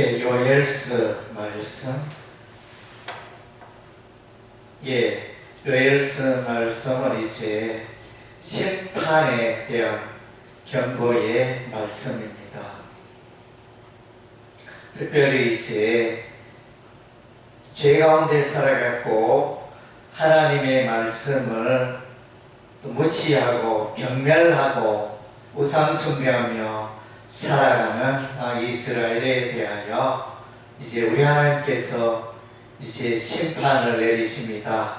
요엘서 말씀. 요엘서 말씀은 이제 심판에 대한 경고의 말씀입니다. 특별히 이제 죄 가운데 살아갔고 하나님의 말씀을 또 무시하고 경멸하고 우상 숭배하며 살아가는 이스라엘에 대하여 이제 우리 하나님께서 이제 심판을 내리십니다.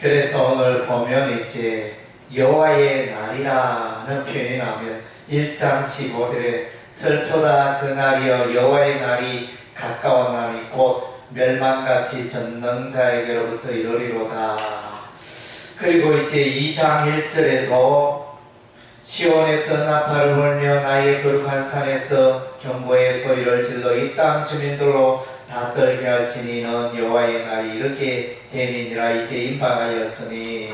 그래서 오늘 보면 이제 여호와의 날이라는 표현이 나오면 1장 15절에 슬프다 그날이여 여호와의 날이 가까웠나니 곧 멸망같이 전능자에게로부터 이르리로다. 그리고 이제 2장 1절에도 시온에서 나팔을 불며 나의 거룩한 산에서 경고의 소리를 질러 이 땅 주민들로 다 떨게 할지니 는 여호와의 날이 이렇게 됨이니라. 이제 임박하였으니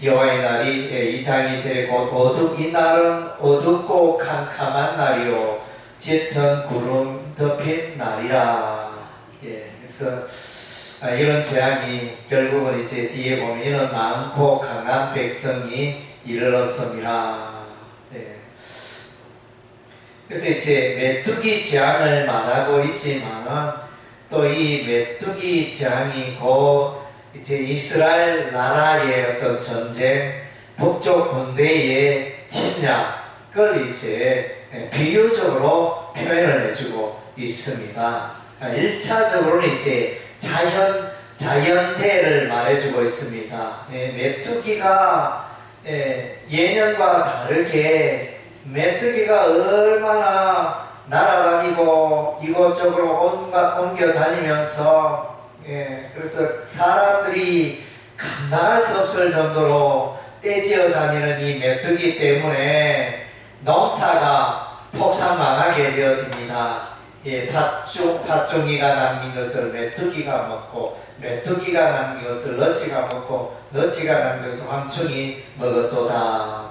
여호와의 날이 2장 2절에 곧 이 날은 어둡고 캄캄한 날이요 짙은 구름 덮인 날이라. 그래서 이런 재앙이 결국은 이제 뒤에 보면 이는 많고 강한 백성이 이르렀습니다. 그래서 이제 메뚜기 재앙을 말하고 있지만은 또 이 메뚜기 재앙이 곧 이제 이스라엘 나라의 어떤 전쟁, 북쪽 군대의 침략을 이제 비유적으로 표현을 해주고 있습니다. 1차적으로는 이제 자연재해를 말해주고 있습니다. 메뚜기가 예년과 다르게 메뚜기가 얼마나 날아다니고 이곳저곳 옮겨 다니면서 그래서 사람들이 감당할 수 없을 정도로 떼지어 다니는 이 메뚜기 때문에 농사가 폭삭망하게 되어집니다. 팥종이가 남긴 것을 메뚜기가 먹고 메뚜기가 남긴 것을 너치가 먹고 너치가 남긴 것을 황충이 먹었도다.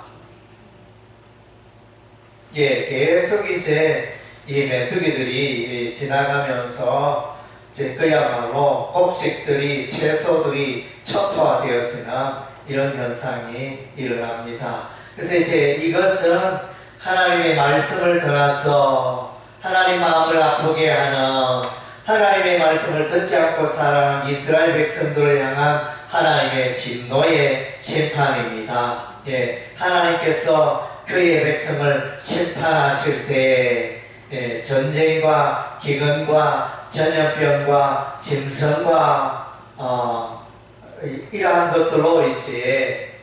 계속 이제 이 메뚜기들이 지나가면서 이제 그야말로 곡식들이 채소들이 초토화되어지는 이런 현상이 일어납니다. 그래서 이제 이것은 하나님의 말씀을 떠나서 하나님 마음을 아프게 하는 하나님의 말씀을 듣지 않고 살아가는 이스라엘 백성들을 향한 하나님의 진노의 심판입니다. 하나님께서 그의 백성을 심판하실 때 전쟁과 기근과 전염병과 짐승과 이러한 것들로 이제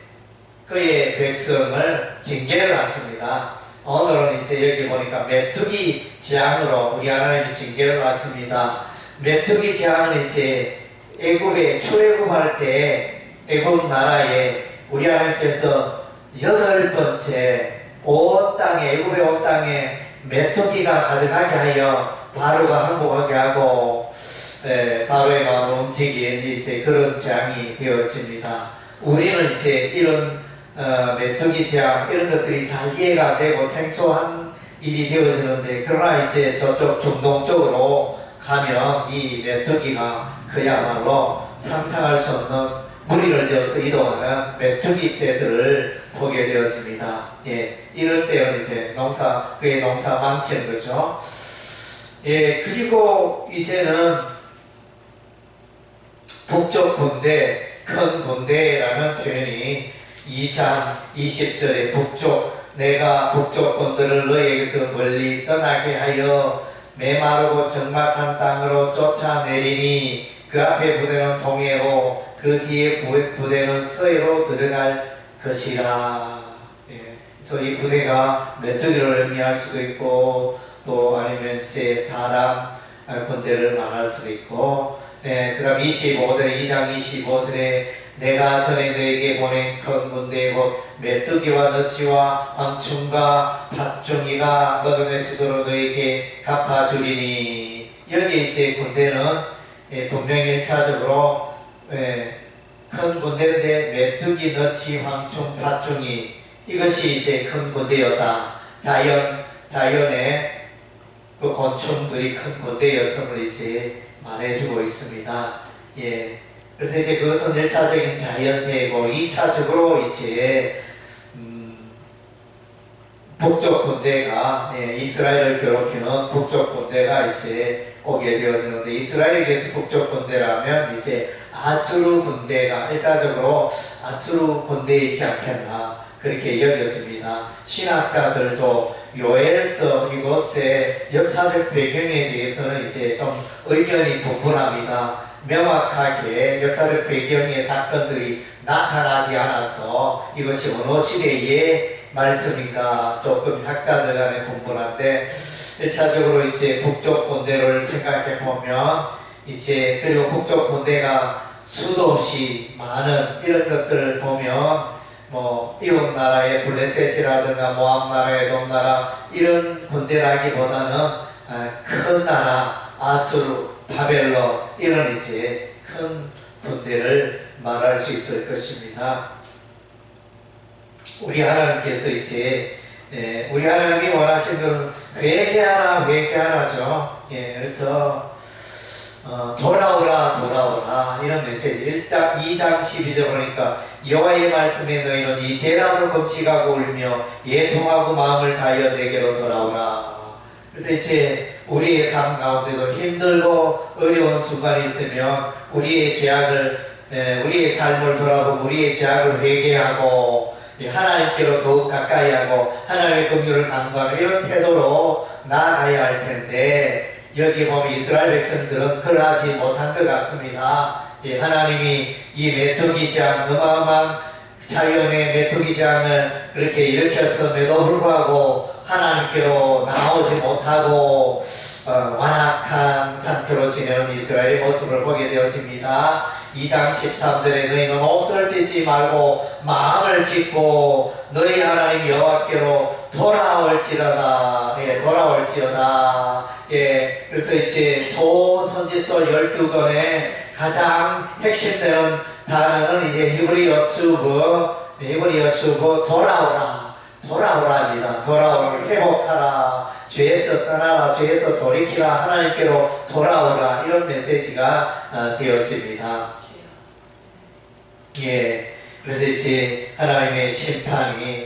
그의 백성을 징계를 하십니다. 오늘은 이제 여기 보니까 메뚜기 재앙으로 우리 하나님이 징계를 하십니다. 메뚜기 재앙은 이제 애굽에 출애굽할 때 애굽 나라에 우리 하나님께서 8번째 애굽의 온 땅에 메뚜기가 가득하게 하여 바로가 항복하게 하고 바로의 마음을 움직인 이제 그런 재앙이 되어집니다. 우리는 이제 이런 메뚜기 재앙 이런 것들이 잘 이해가 되고 생소한 일이 되어지는데 그러나 이제 저쪽 중동 쪽으로 가면 이 메뚜기가 그야말로 상상할 수 없는 무리를 지어서 이동하는 메뚜기 떼들을 보게 되어집니다. 이럴 때는 이제 그의 농사 망치는 거죠. 그리고 이제는 북쪽 군대, 큰 군대라는 표현이 2장 20절에 내가 북쪽 군대를 너희에게서 멀리 떠나게 하여 메마르고 적막한 땅으로 쫓아내리니 그 앞에 부대는 동해로 그 뒤에 부대는 서해로 들어갈 것이라. 그래서 이 부대가 메뚜기를 의미할 수도 있고 또 아니면 이제 사람 군대를 말할 수도 있고 그 다음 2장 25절에 내가 전에 너에게 보낸 큰 군대 곧 메뚜기와 너치와 황충과 팥종이가 먹음의 수도로 너에게 갚아주리니 여기 이제 군대는 분명히 1차적으로 큰 군대인데 메뚜기, 너치, 황충, 팥종이 이것이 이제 큰 군대였다. 자연의 그 곤충들이 큰 군대였음을 이제 말해주고 있습니다. 예. 그래서 이제 그것은 1차적인 자연재해고 2차적으로 이제 북쪽 군대가 이스라엘을 괴롭히는 북쪽 군대가 이제 오게 되어지는데, 이스라엘에게서 북쪽 군대라면 이제 아수르 군대가 1차적으로 아수르 군대이지 않겠나 그렇게 여겨집니다. 신학자들도 요엘서 이곳의 역사적 배경에 대해서는 이제 좀 의견이 분분합니다. 명확하게 역사적 배경의 사건들이 나타나지 않아서 이것이 어느 시대의 말씀인가 조금 학자들 간에 분분한데, 1차적으로 이제 북쪽 군대를 생각해 보면 이제, 그리고 북쪽 군대가 수도 없이 많은 이런 것들을 보면 뭐 이웃 나라의 블레셋이라든가 모압 나라의 동나라 이런 군대라기보다는 큰 나라 아수르, 바벨론 이런 이제 큰 군대를 말할 수 있을 것입니다. 우리 하나님께서 이제 우리 하나님이 원하시는 건 회개하라 회개하라죠. 그래서 돌아오라 이런 메시지. 2장 12절 보니까 여호와의 말씀에 너희는 이제라도 금식하고 울며 애통하고 마음을 다하여 내게로 돌아오라. 그래서 이제 우리의 삶 가운데도 힘들고 어려운 순간이 있으면 우리의 죄악을 우리의 삶을 돌아보고 우리의 죄악을 회개하고 하나님께로 더욱 가까이 하고 하나님의 긍휼을 간구하는 이런 태도로 나아가야 할 텐데, 여기 보면 이스라엘 백성들은 그러하지 못한 것 같습니다. 하나님이 이 메뚜기장, 어마어마한 자연의 메뚜기장을 그렇게 일으켰음에도 불구하고 하나님께로 나오지 못하고 완악한 상태로 지내는 이스라엘의 모습을 보게 되어집니다. 2장 13절에 너희는 옷을 찢지 말고 마음을 찢고 너희 하나님 여호와께로 돌아올지어다. 돌아올지어다. 그래서 이제 선지서 12권의 가장 핵심되는 단어는 이제 히브리어 수브 돌아오라입니다. 돌아오라, 회복하라, 죄에서 떠나라, 죄에서 돌이키라, 하나님께로 돌아오라, 이런 메시지가 되어집니다. 그래서 이제 하나님의 심판이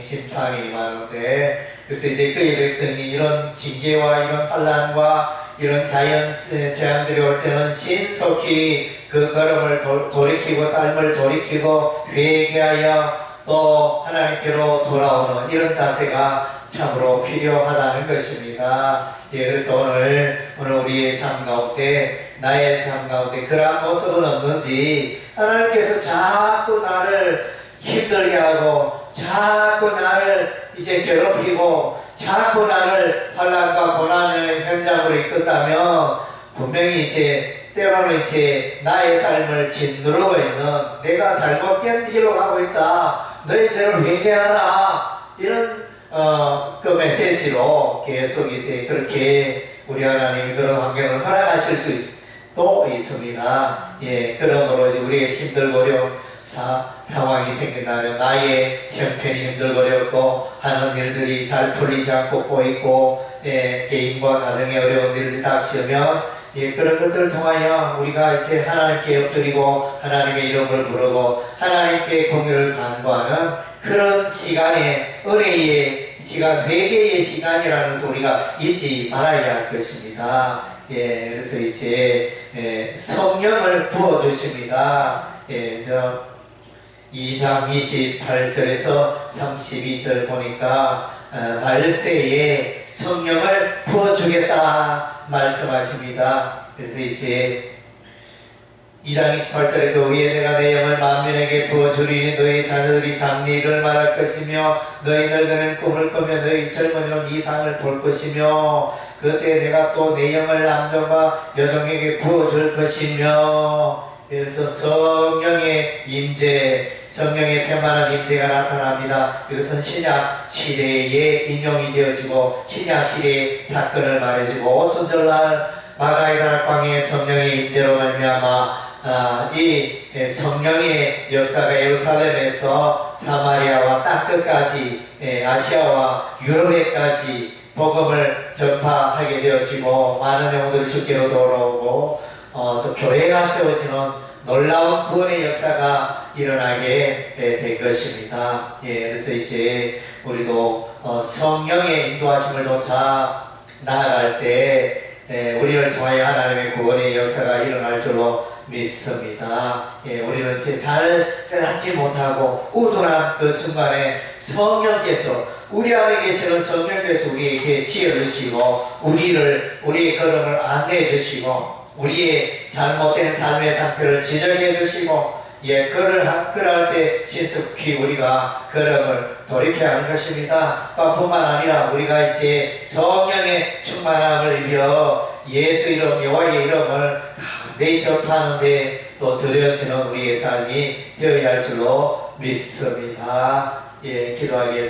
임하는데, 그래서 이제 그의 백성이 이런 징계와 이런 환난과 이런 자연 재앙들이 올 때는 신속히 그 걸음을 돌이키고 삶을 돌이키고 회개하여 또 하나님께로 돌아오는 이런 자세가 참으로 필요하다는 것입니다. 그래서 오늘 우리의 삶 가운데, 나의 삶 가운데 그러한 모습은 없는지, 하나님께서 자꾸 나를 힘들게 하고 자꾸 나를 이제 괴롭히고 자꾸 나를 환난과 고난의 현장으로 이끌다면 분명히 이제 때로는 이제 나의 삶을 짓누르고 있는, 내가 잘못된 길로 가고 있다, 너희 죄를 회개하라, 이런 그 메시지로 계속 이제 그렇게 우리 하나님이 그런 환경을 허락하실 수 있습니다. 그러므로 이제 우리의 힘들고 어려운 상황이 생긴다면, 나의 형편이 힘들고 어렵고 하는 일들이 잘 풀리지 않고 꼬이고 개인과 가정에 어려운 일들이 닥치면 그런 것들을 통하여 우리가 이제 하나님께 엎드리고 하나님의 이름을 부르고 하나님께 긍휼을 간구하는 그런 시간에, 은혜의 시간, 회개의 시간이라는 것을 우리가 잊지 말아야 할 것입니다. 그래서 이제 성령을 부어주십니다. 2장 28절에서 32절 보니까 말세에 성령을 부어주겠다 말씀하십니다. 그래서 이제 2장 28절에 그 위에 내가 내 영을 만민에게 부어주리니 너희 자녀들이 장래를 말할 것이며 너희 늙은이는 꿈을 꾸며 너희 젊은이는 이상을 볼 것이며 그때 내가 또 내 영을 남종과 여종에게 부어줄 것이며. 그래서 성령의 임재, 성령의 편만한 임재가 나타납니다. 이것은 신약 시대에 인용이 되어지고 신약 시대의 사건을 말해주고, 오순절날 마가의 다락방에 성령의 임재로 말미암아 이 성령의 역사가 예루살렘에서 사마리아와 땅끝까지 아시아와 유럽에까지 복음을 전파하게 되어지고 많은 영혼들이 주께로 돌아오고 또 교회가 세워지는 놀라운 구원의 역사가 일어나게 된 것입니다. 그래서 이제 우리도 성령의 인도하심을 쫓아 나아갈 때 우리를 통하여 하나님의 구원의 역사가 일어날 줄로 믿습니다. 우리는 이제 잘 깨닫지 못하고 우둔한 그 순간에 성령께서 우리 안에 계시는 성령께서 우리에게 지혜를 주시고 우리의 걸음을 안내해 주시고 우리의 잘못된 삶의 상태를 지적해 주시고 그럴 때 신속히 우리가 걸음을 돌이켜야 하는 것입니다. 또 뿐만 아니라 우리가 이제 성령의 충만함을 입어 예수 이름 여호와의 이름을 내 접하는데 또 드려지는 우리의 삶이 되어야 할 줄로 믿습니다. 기도하겠습니다.